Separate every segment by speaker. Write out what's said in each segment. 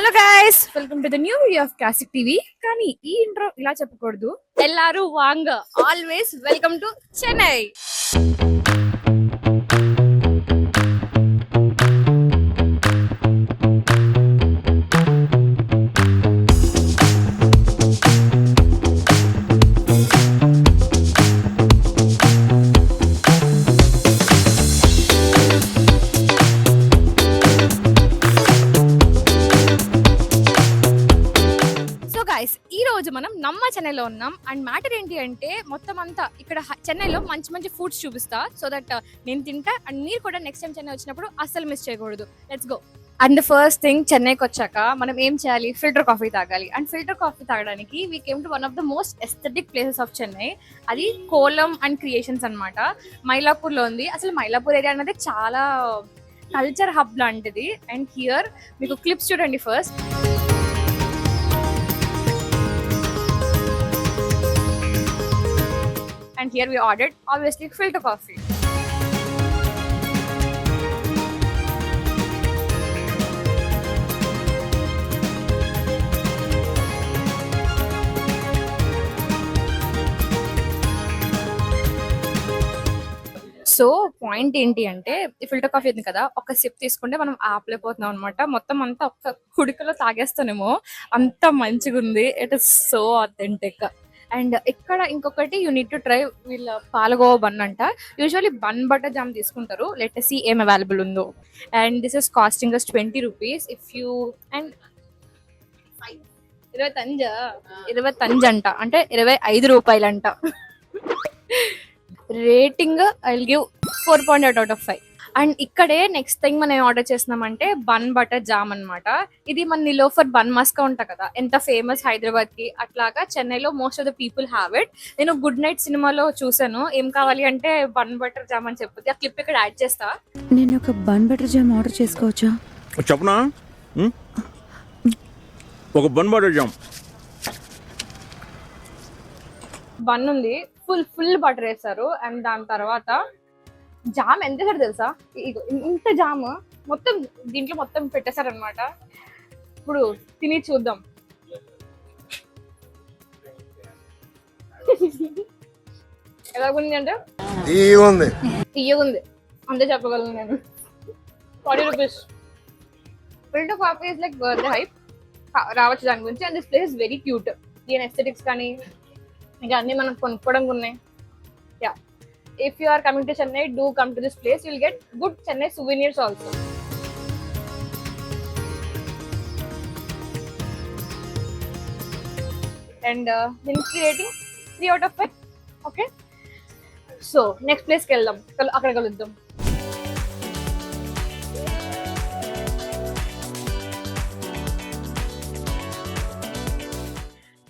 Speaker 1: Hello guys, welcome to the new video of classic TV. కానీ ఈ intro ఇలా చెప్పకూడదు. ఎల్లారు వాంగ, ఆల్వేస్ వెల్కమ్ టు చెన్నై. ఈ రోజు మనం నమ్మ చెన్నైలో ఉన్నాం. అండ్ మ్యాటర్ ఏంటి అంటే మొత్తం అంతా ఇక్కడ చెన్నైలో మంచి మంచి ఫుడ్స్ చూపిస్తా, సో దట్ నేను తింటా అండ్ మీరు కూడా నెక్స్ట్ టైం చెన్నై వచ్చినప్పుడు అస్సలు మిస్ చేయకూడదు. Let's go. And first thing, చెన్నైకి వచ్చాక మనం ఏం చేయాలి? ఫిల్టర్ కాఫీ తాగాలి. అండ్ ఫిల్టర్ కాఫీ తాగడానికి we came to one of the most aesthetic places of Chennai. అది కోలం అండ్ క్రియేషన్స్ అనమాట. మైలాపూర్లో ఉంది. అసలు మైలాపూర్ ఏరియా అనేది చాలా కల్చర్ హబ్ లాంటిది. అండ్ హియర్ మీకు క్లిప్స్ చూడండి first. And here we ordered obviously filter coffee. So point ఏంటి అంటే, ఈ ఫిల్టర్ కాఫీ ఉంది కదా, ఒక సిప్ తీసుకుంటే మనం ఆపలేకపోతున్నాం అనమాట. మొత్తం అంతా ఒక్క కుడికలో తాగేస్తానేమో, అంత మంచిగా ఉంది. It is so authentic. And ఇక్కడ ఇంకొకటి యూ నీడ్ టు ట్రై వీళ్ళ పాలగోవా బన్ అంట. యూజువల్లీ బన్ బటర్ జామ్ తీసుకుంటారు. లెట్ సీ ఏం అవైలబుల్ ఉందో. And this is costing as 20 rupees if you. And 20 అంట, అంటే 25 రూపాయలంట. Rating I will give 4.8 out of 5. And ఇక్కడే నెక్స్ట్ థింగ్ మనం ఆర్డర్ చేస్తున్నామంటే బన్ బటర్ జామ్ అనమాట. ఇది మన నిలోఫర్ బన్ మస్కా ఉంటా కదా, ఎంత ఫేమస్ హైదరాబాద్ కి, అట్లాగా చెన్నైలో most of the people have it. నేను గుడ్ నైట్ సినిమాలో చూసాను. ఏం కావాలి అంటే బన్ బటర్ జామ్ అని చెప్తుంది. ఆ క్లిప్ ఇక్కడ యాడ్ చేస్తా.
Speaker 2: నేను ఒక బన్ బటర్ జామ్ ఆర్డర్ చేసుకోవచ్చా?
Speaker 3: చెప్పనా? ఒక బన్ బటర్ జామ్.
Speaker 1: బన్ ఉంది, ఫుల్ బటర్ వేస్తారు. అండ్ దాని తర్వాత జామ్ ఎంత సార్ తెలుసా? ఇంత జామ్ మొత్తం దీంట్లో మొత్తం పెట్టేశారనమాట. ఇప్పుడు తిని చూద్దాం. ఎలాగుంది అంటే తీయగుంది, అంతే చెప్పగలను నేను. 40 rupees. Filter coffee is like worth the hype. రావచ్చు దాని గురించి. And this place is very cute. దీని ఎస్థెటిక్స్ కానీ ఇంకా అన్ని మనం కొనుక్కోవడం ఉన్నాయి. Yeah, if you are coming to Chennai, do come to this place. You will get good Chennai souvenirs also. And దీనికి rating 3 out of 5. Okay, so next place కి వెళ్దాం, అక్కడ కలుద్దాం.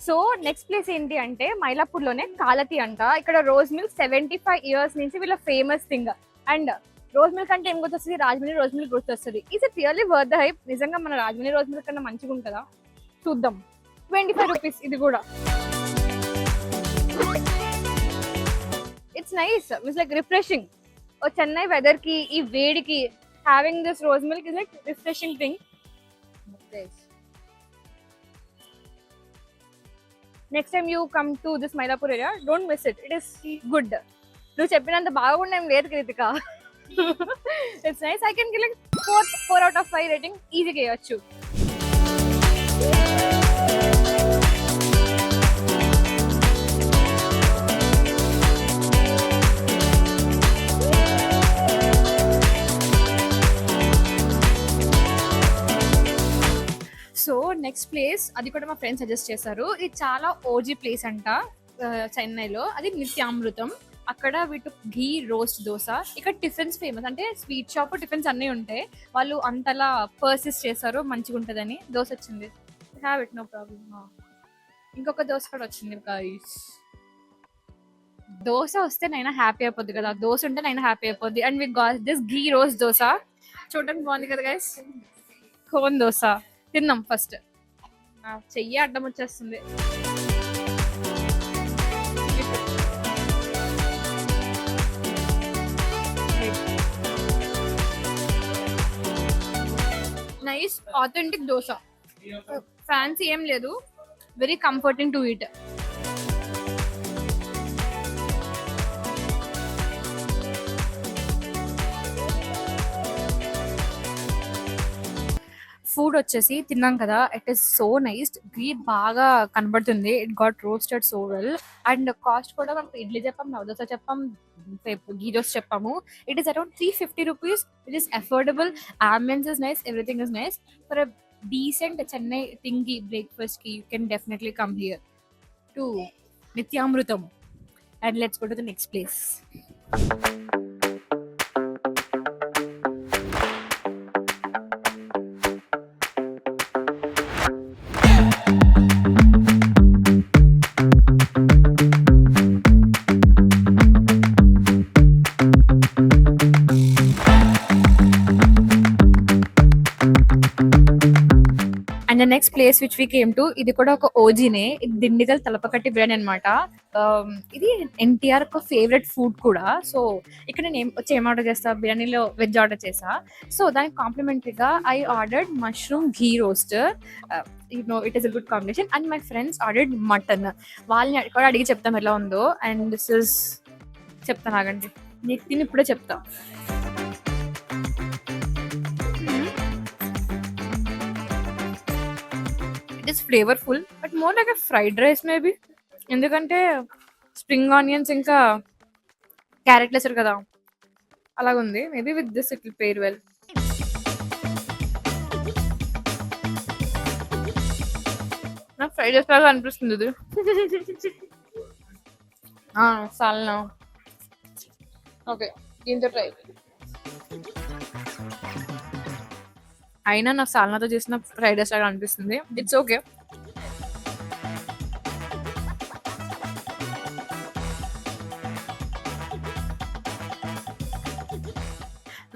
Speaker 1: సో నెక్స్ట్ ప్లేస్ ఏంటి అంటే మైలాపూర్ లోనే కాలతి అంట. ఇక్కడ రోజ్ మిల్క్ 75 years నుంచి వీళ్ళ famous thing. And rose milk అంటే ఏం గుర్తొస్తుంది? రాజమండ్రి రోజ్ మిల్క్ గుర్తొస్తుంది. Is it really worth the hype? నిజంగా మన రాజమండ్రి రోజ్ మిల్క్ కన్నా మంచిగా ఉంటుందా? చూద్దాం. 25 రూపీస్ ఇది కూడా. It's nice. It's like refreshing. ఓ చెన్నై వెదర్ కి, ఈ వేడికి having this rose milk is like refreshing thing. Next time you come to this Mylapore area, don't miss it. It is good. నువ్వు చెప్పినంత బాగుండే ఏం లేదు Krithika. It's nice. I can give like 4 out of 5 rating ఈజీగా ఇవ్వచ్చు. సో నెక్స్ట్ ప్లేస్, అది కూడా మా ఫ్రెండ్స్ సజెస్ట్ చేశారు. ఇది చాలా ఓజీ ప్లేస్ అంట చెన్నైలో. అది నిత్యామృతం. అక్కడ వీటి ఘీ రోస్ట్ దోశ. ఇక్కడ టిఫిన్స్ ఫేమస్. అంటే స్వీట్ షాప్, టిఫిన్స్ అన్నీ ఉంటాయి. వాళ్ళు అంతలా పర్సిస్ట్ చేశారు, మంచిగా ఉంటుందని. దోశ వచ్చింది, హ్యావ్ ఇట్, నో ప్రాబ్లమ్. ఇంకొక దోశ కూడా వచ్చింది గైస్. దోశ వస్తే నైనా హ్యాపీ అయిపోద్ది కదా, దోశ ఉంటే నైనా హ్యాపీ అయిపోద్ది. And we got this ghee roast dosa. చూడడానికి బాగుంది కదా గైస్. కోన్ దోశ తిన్నాం ఫస్ట్. చెయ్యి అడ్డం వచ్చేస్తుంది. Nice authentic dosa. ఫ్యాన్సీ ఏం లేదు, very comforting to eat. Food వచ్చేసి తిన్నాం కదా, ఇట్ ఈస్ సో నైస్. ఘీ బాగా కనబడుతుంది, it got roasted so well. And cost కూడా మనకు ఇడ్లీ చెప్పాం, నవదోస చెప్పాం, ఘీ దోశ చెప్పాము. It is around 350 rupees. It is affordable, ambience is nice, everything is nice. For a decent Chennai thingy breakfast ki, you can definitely come here to Nityamrutam. And let's go to the next place. And the next place which we came to, ఇది కూడా ఒక ఓజీనే, ఇది దిండిగల్ తలపకట్టి బిర్యానీ అనమాట. ఇది ఎన్టీఆర్ ఒక favourite food కూడా. So ఇక్కడ నేను వచ్చి ఏం ఆర్డర్ చేస్తా, బిర్యానీలో వెజ్ ఆర్డర్ చేసా. సో దానికి కాంప్లిమెంటరీగా I ordered mushroom ghee roast. It is a good combination. And my friends ordered mutton. వాళ్ళని కూడా అడిగి చెప్తాం ఎలా ఉందో. అండ్ దిస్ ఇస్ చెప్తాను, ఆగండి, నీకు తిని ఇప్పుడే చెప్తా. It is flavourful, but more like a fried rice maybe. ఎందుకంటే స్ప్రింగ్ ఆనియన్స్ ఇంకా క్యారెట్ వేసారు కదా, అలాగుంది. Maybe with this it will pair well. నాకు ఫ్రైడ్ రైస్ లాగా అనిపిస్తుంది ఇది. సాల్నా ఓకే, దీంతో ట్రై. అయినా నాకు సాల్నాతో చేసిన ఫ్రైడ్ రైస్ లాగా అనిపిస్తుంది. It's okay.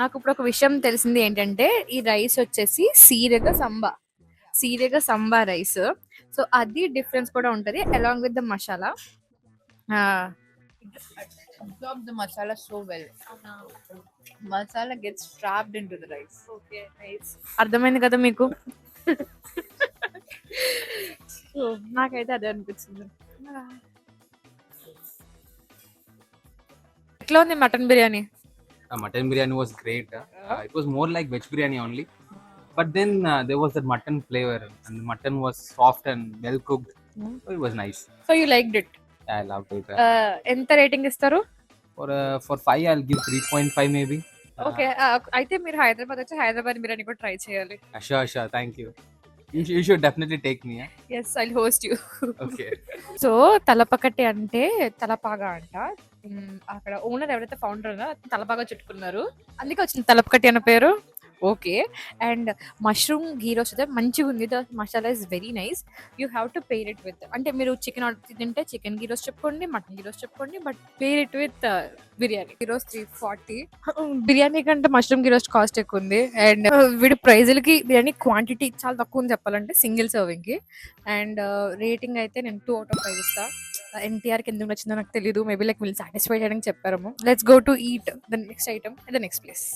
Speaker 1: నాకు ఇప్పుడు ఒక విషయం తెలిసింది ఏంటంటే, ఈ రైస్ వచ్చేసి సీరగ సంబా రైస్. సో అది డిఫరెన్స్ కూడా ఉంటది along with the masala.
Speaker 4: Absorb the masala so well. Masala gets trapped into the rice.
Speaker 1: Okay, nice. అర్థమైంది కదా మీకు? సో నాకైతే అదే అనిపించింది. ఎట్లా ఉంది mutton biryani?
Speaker 5: Mutton biryani was great. It was more like veg biryani only. But then there was that mutton flavor and the mutton was soft and well cooked. So it was nice.
Speaker 1: So you liked it?
Speaker 5: I loved it.
Speaker 1: ఎంత rating ఇస్తారు?
Speaker 5: For 5 I'll give 3.5 maybe.
Speaker 1: Okay, అయితే మీరు హైదరాబాద్ వచ్చి హైదరాబాద్ బిర్యానీ కూడా try చేయాలి.
Speaker 5: Sure. Thank you. You should definitely take me. Yeah?
Speaker 1: Yes, I host you.
Speaker 5: Okay.
Speaker 1: So Thalappakatti అంటే తలపాగా అంట. అక్కడ ఓనర్ ఎవరైతే ఫౌండర్ తలపాగా చుట్టుకున్నారు, అందుకే వచ్చింది తలపకట్టి అన్న పేరు. Okay. And mushroom ghee roast అయితే మంచిగా ఉంది. The masala is very nice. You have to pair it with, అంటే మీరు చికెన్ ఆర్డర్ తింటే చికెన్ ఘీ రోస్ట్ చెప్పుకోండి, మటన్ ఘీ రోస్ట్ చెప్పుకోండి, but pair it with biryani. Ghee roast 340. Biryani కంటే మష్రూమ్ ఘీ రోస్ట్ కాస్ట్ ఎక్కువ ఉంది. అండ్ వీడి ప్రైజులకి బిర్యానీ క్వాంటిటీ చాలా తక్కువ ఉంది చెప్పాలంటే, సింగిల్ సర్వింగ్ కి. అండ్ రేటింగ్ అయితే నేను 2 out of 5 ఇస్తా. ఎన్టీఆర్కి ఎందుకు నచ్చిందో నాకు తెలియదు, మేబీ లైక్ వీళ్ళు సాటిస్ఫై చేయడానికి చెప్పారేమో. Let's go to eat the next item the next place.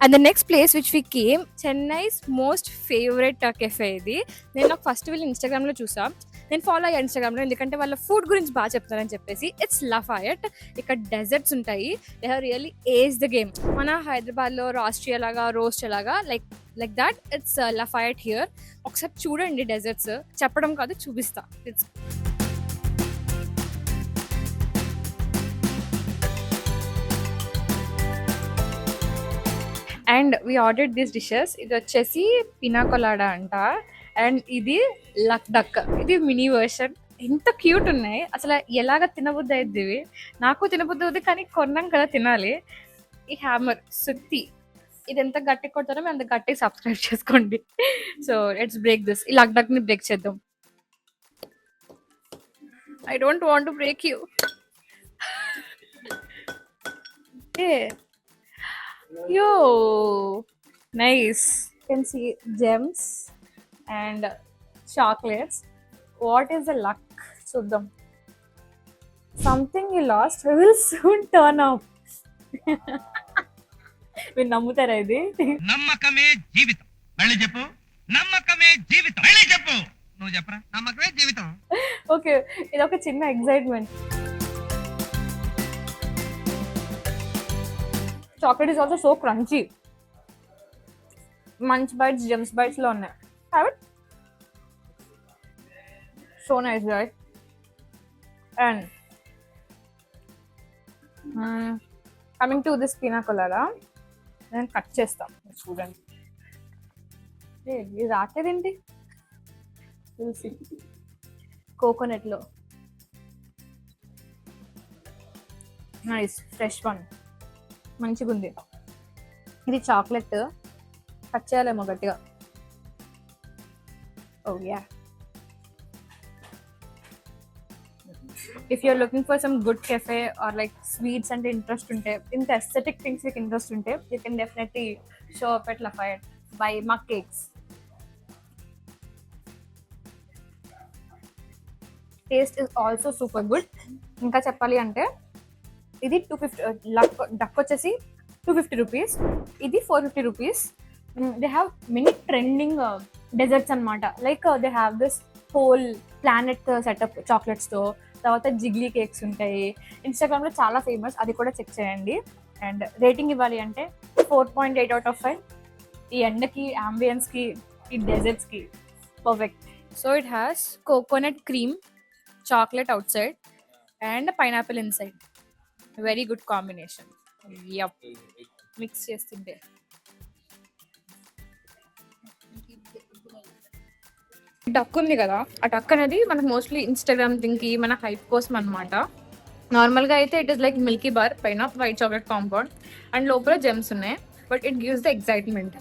Speaker 1: And the next place which we came, Chennai's most favourite cafe ఇది. నేను నాకు ఫస్ట్ వీళ్ళు ఇన్స్టాగ్రామ్లో చూసా, నేను ఫాలో అయ్యా ఇన్స్టాగ్రామ్లో, ఎందుకంటే వాళ్ళ ఫుడ్ గురించి బాగా చెప్తారని చెప్పేసి. ఇట్స్ లఫాయట్. ఇక్కడ డెజర్ట్స్ ఉంటాయి. They have really age the game. మన హైదరాబాద్లో రాష్ట్రీయ లాగా రోస్ట్ లాగా లైక్ దాట్ ఇట్స్ లఫాయట్ హియర్. ఒకసారి చూడండి డెజర్ట్స్, చెప్పడం కాదు చూపిస్తా. It's and we ordered these dishes. ఇది వచ్చేసి పినాకొలాడా అంట, అండ్ ఇది లక్ డక్. ఇది మినీ వర్షన్. ఎంత క్యూట్ ఉన్నాయి అసలు, ఎలాగ తినబుద్ధి అయింది ఇవి. నాకు తినబుద్ధి అవుతుంది, కానీ కొన్నాం కదా తినాలి. ఈ హ్యామర్ సుత్తి, ఇది ఎంత గట్టి కొడతారో మేము అంత గట్టిగా సబ్స్క్రైబ్ చేసుకోండి. So let's break this. ఈ లక్ డక్ ని బ్రేక్ చేద్దాం. I don't want to break you. Yo, nice. can see gems and chocolates. What is the luck? చూద్దాం. Something you lost will soon turn up. మీరు నమ్ముతారా ఇది?
Speaker 6: నమ్మకమే జీవితం. మళ్ళీ చెప్పు. నమ్మకమే జీవితం. మళ్ళీ చెప్పు. నువ్వు చెప్పరా? నమ్మకమే జీవితం.
Speaker 1: ఓకే, ఇది ఒక చిన్న excitement. Chocolate is also so crunchy. Munch bites, gems bites లో ఉన్నాయి. Have it. So nice, right? And coming to this pina colada, నేను కట్ చేస్తాం. చూడండి, ఇది రాకేదేంటి? తెలిసి కోకోనట్లో నైస్ ఫ్రెష్ వన్, మంచిగా ఉంది. ఇది చాక్లెట్ కట్ చేయాలేమో గట్టిగా. Oh yeah, if you're looking for some good cafe or like sweets అంటే ఇంట్రెస్ట్ ఉంటే, ఇంత ఎస్థెటిక్ థింగ్స్ మీకు ఇంట్రెస్ట్ ఉంటే, you can definitely show up at Lafayette by mug cakes. Taste is also super good. ఇంకా చెప్పాలి అంటే ఇది 250 duck వచ్చేసి 250 రూపీస్, ఇది 450 rupees. They have many trending desserts అనమాట. Like they have this whole planet setup చాక్లెట్స్తో. తర్వాత జిగ్లీ కేక్స్ ఉంటాయి. ఇన్స్టాగ్రామ్లో చాలా ఫేమస్, అది కూడా చెక్ చేయండి. అండ్ రేటింగ్ ఇవ్వాలి అంటే 4.8 out of 5. ఈ ఎండకి, అంబియన్స్కి, ఈ డెజర్ట్స్కి perfect. So it has coconut cream, chocolate outside and pineapple inside. Very good combination. Yup. Mix చేస్తుంటే డక్ ఉంది కదా, ఆ డక్ అనేది మనకు మోస్ట్లీ ఇన్స్టాగ్రామ్ థింగ్కి మన హైప్ కోసం అనమాట. నార్మల్గా అయితే it is like Milky bar, పైన వైట్ చాక్లెట్ కాంపౌండ్ అండ్ లోపల జెమ్స్ ఉన్నాయి. But it gives the excitement.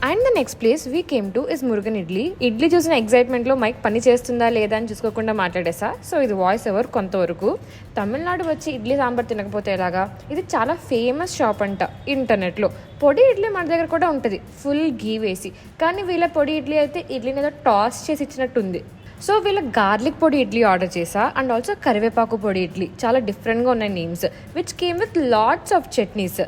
Speaker 1: And the next place we came to is Murugan idli. Idli చూసిన ఎక్సైట్మెంట్లో మైక్ పని చేస్తుందా లేదా అని చూసుకోకుండా మాట్లాడేసా. సో ఇది వాయిస్ ఓవర్ కొంతవరకు. తమిళనాడు వచ్చి ఇడ్లీ సాంబార్ తినకపోతే ఎలాగా? ఇది చాలా ఫేమస్ షాప్ అంట ఇంటర్నెట్లో. పొడి ఇడ్లీ మన దగ్గర కూడా ఉంటుంది, ఫుల్ గీ వేసి. కానీ వీళ్ళ పొడి ఇడ్లీ అయితే ఇడ్లీని ఏదో టాస్ చేసి ఇచ్చినట్టుంది. సో వీళ్ళ గార్లిక్ పొడి ఇడ్లీ ఆర్డర్ చేసా అండ్ ఆల్సో కరివేపాకు పొడి ఇడ్లీ. చాలా డిఫరెంట్గా ఉన్నాయి names, which came with lots of chutneys.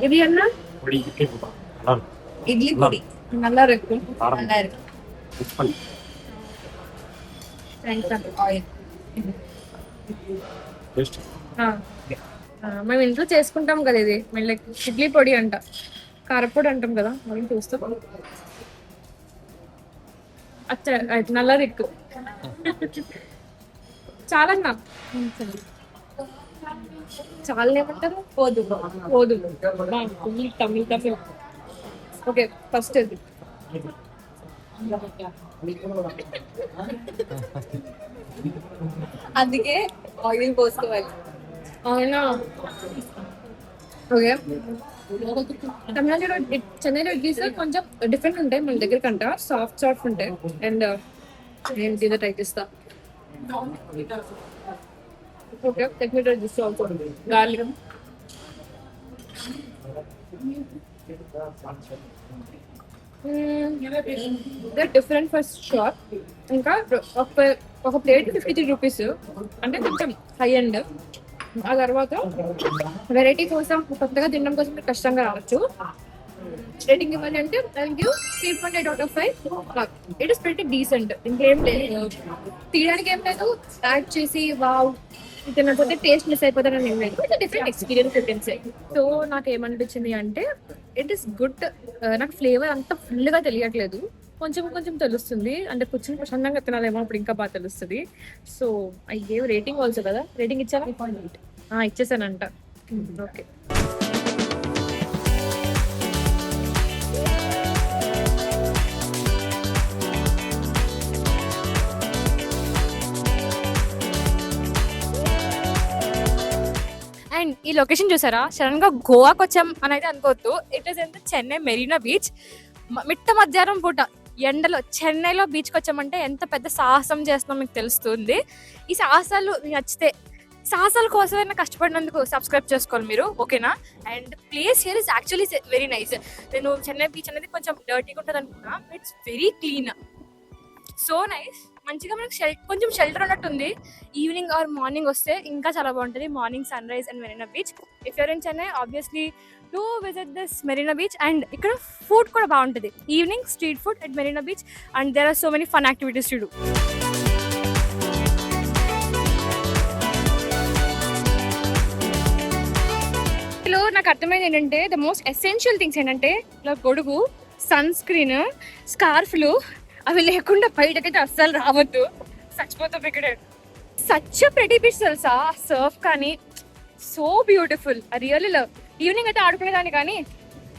Speaker 1: இது என்ன? இட்லி பொடி. நல்லா இருக்கு. நல்லா இருக்கு. మేము ఇంట్లో చేసుకుంటాం కదా ఇది. మళ్ళీ ఇడ్లీ పొడి అంట, కారపొడి అంటాం కదా, మనం చూస్తాం. అచ్చా, నల్ల రిక్కు చాలా చాలా ఏమంటారు, పోదు తమిళ. ఓకే, ఫస్ట్ ఇది అందుకే ఆయిల్ పోసుకోవాలి. అవునా? ఓకే. తమిళనాడు చెన్నైలో ఇడ్లీస్ కొంచెం డిఫరెంట్ ఉంటాయి మన దగ్గర కంట, సాఫ్ట్ ఉంటాయి. అండ్ నేను దీన్ని ట్రై చేస్తా. Okay, technical this also garlic. Different first shop. ఇంకా ఒక ప్లేట్ 53 రూపీస్, అంటే కొంచెం హై అండ్. ఆ తర్వాత వెరైటీ కోసం, కొత్తగా తినడం కోసం మీరు కష్టంగా రావచ్చు. రేటింగ్ ఇవ్వాలి అంటే 3.8 out of 5. It is pretty decent. ఇంకేం లేదు, తీయడానికి ఏం లేదు. యాడ్ చేసి వావ్ తినకపోతే టేస్ట్ మిస్ అయిపోతానని ఏం లేదు. It's different experience you can say. So నాకు ఏమనిపించింది అంటే ఇట్ ఈస్ గుడ్. నాకు ఫ్లేవర్ అంత ఫుల్గా తెలియట్లేదు, కొంచెం కొంచెం తెలుస్తుంది. అంటే కూర్చొని ప్రశాంతంగా తినాలేమో అప్పుడు ఇంకా బాగా తెలుస్తుంది. So I gave rating also కదా. రేటింగ్ ఇచ్చావా? ఇచ్చేసానంట. ఓకే. అండ్ ఈ లొకేషన్ చూసారా, సడన్ గా గోవాకి వచ్చాం అని అయితే అనుకోవద్దు. It is in the Chennai Marina beach. మిట్ట మధ్యాహ్నం పూట ఎండలో చెన్నైలో బీచ్కి వచ్చామంటే ఎంత పెద్ద సాహసం చేస్తున్నాం మీకు తెలుస్తుంది. ఈ సాహసాలు మీకు నచ్చితే, సాహసాల కోసమైనా కష్టపడినందుకు సబ్స్క్రైబ్ చేసుకోవాలి మీరు, ఓకేనా? And place here is actually very nice. నేను చెన్నై బీచ్ అనేది కొంచెం డర్టీగా ఉంటుంది అనుకున్నా, it's very clean, so nice. మంచిగా మనకి కొంచెం షెల్టర్ ఉన్నట్టుంది. ఈవినింగ్ ఆర్ మార్నింగ్ వస్తే ఇంకా చాలా బాగుంటుంది. Morning sunrise and Marina beach. If you're in Chennai obviously to visit this Marina beach. And ఇక్కడ ఫుడ్ కూడా బాగుంటుంది. Evening street food at Marina beach and there are so many fun activities to do. లో నాకు అర్థమైంది ఏంటంటే ద మోస్ట్ ఎసెన్షియల్ థింగ్స్ ఏంటంటే ఇలా గొడుగు, సన్ స్క్రీన్, స్కార్ఫ్లు అవి లేకుండా బయటకైతే అస్సలు రావద్దు, చచ్చిపోతాం ఇక్కడ. సచ్ ప్రెటీ బీచ్ తెలుసా, సర్ఫ్ కానీ so beautiful. I really love. Evening అయితే ఆడుకునేదాన్ని, కానీ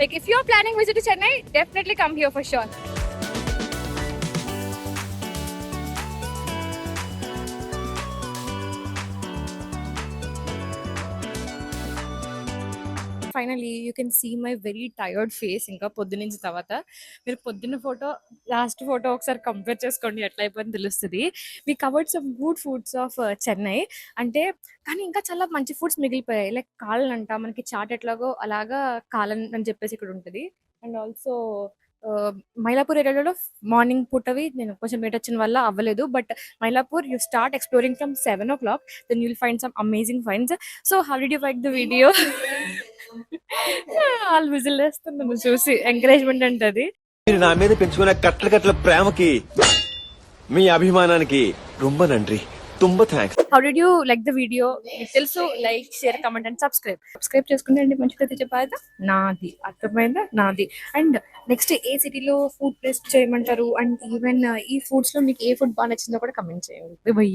Speaker 1: like if you are planning visit Chennai definitely come here for sure. Finally you can see my very tired face. ఇంకా పొద్దునుంచి తర్వాత మీరు పొద్దున్న ఫోటో లాస్ట్ ఫోటో ఒకసారి కంపేర్ చేసుకోండి, ఎట్లా అయిపోయింది తెలుస్తుంది. We covered some good foods of Chennai. అంటే కానీ ఇంకా చాలా మంచి ఫుడ్స్ మిగిలిపోయాయి. లైక్ కాలన్ అంట, మనకి చాట్ ఎట్లాగో అలాగా కాలన్ అని చెప్పేసి ఇక్కడ ఉంటుంది. అండ్ ఆల్సో మైలాపూర్ ఏరియాలో మార్నింగ్ పూటవి నేను కొంచెం లేట్ వచ్చిన వల్ల అవ్వలేదు. But Mylapore you start exploring from 7 o'clock, then you'll find some amazing finds. So how did you like the video? వాళ్ళు విజిల్ వేస్తున్నాను చూసి ఎంకరేజ్మెంట్ అంటది.
Speaker 7: మీరు నా మీద పెంచుకున్న కట్ల కట్ల ప్రేమకి, మీ అభిమానానికి రొంబ నండ్రి, తుంబ thanks.
Speaker 1: How did you like the video? మీకు తెలుసు, like, share, comment and subscribe చేసుకుంటే మంచిగా చెప్పాదా నాది, అర్థమైందా నాది. అండ్ నెక్స్ట్ ఏ సిటీలో ఫుడ్ టేస్ట్ చేయమంటారు, అండ్ ఈవెన్ ఈ ఫుడ్స్ లో మీకు ఏ ఫుడ్ బాగా నచ్చిందో కూడా కమెంట్ చేయండి. బై.